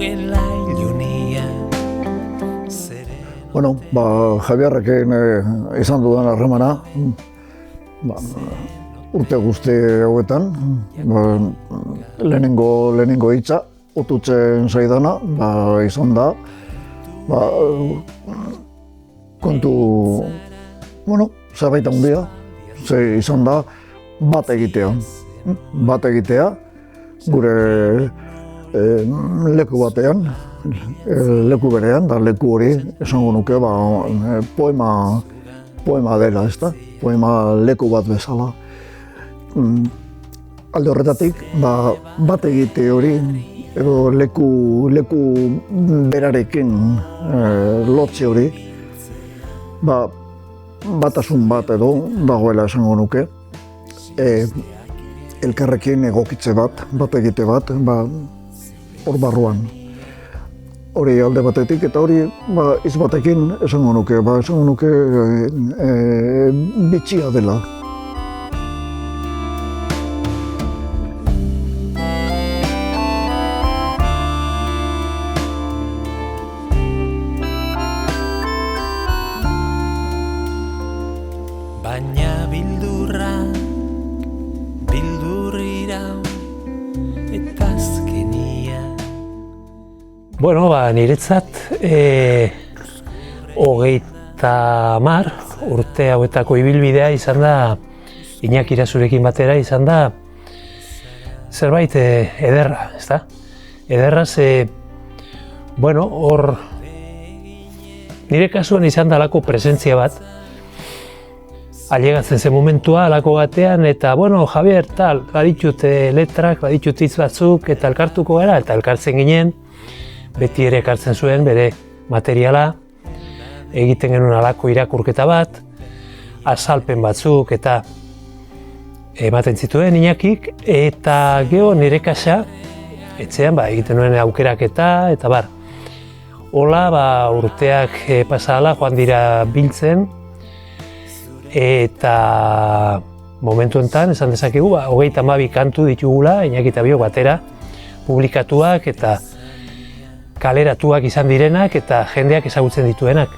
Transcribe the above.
gela ilunia. Bueno, Javierrekin izan dudan harremana, urte guzti hauetan, lehenengo hitza, otutzen zaidana, izan da, kontu, zerbait handia, izan da, bat egitea, gure leku batean, leku berean, da leku hori, esango nuke, poema dela, ezta? Poema leku bat bezala. Alde horretatik, bat egite hori, edo leku berarekin lotze hori, batasun bat edo dagoela esango nuke, elkarrekin egokitze bat egite bat, hor barruan. Hori alde batetik, eta hori hitz batekin esango nuke bitxia dela. Baina bildurrira eta azkenia. Bueno, niretzat 30 urte hauetako ibilbidea izan da, Iñaki Irazurekin batera izan da zerbait ederra, ezta? Ederra hor nire kasuan izan da halako presentzia bat, ailegatzen zen momentua halako batean, eta Javier, baditut letrak, baditut hitz batzuk, eta elkartuko gara, eta elkartzen ginen, beti ere ekartzen zuen bere materiala, egiten genuen halako irakurketa bat, azalpen batzuk eta ematen zituen Iñakik, eta gero nire kasa, etxean egiten nuen aukeraketa, eta hola urteak pasala joan dira biltzen, eta momentu enten esan dezakegu 32 kantu ditugula, Iñaki eta biok batera, publikatuak eta kaleratuak izan direnak eta jendeak ezagutzen dituenak.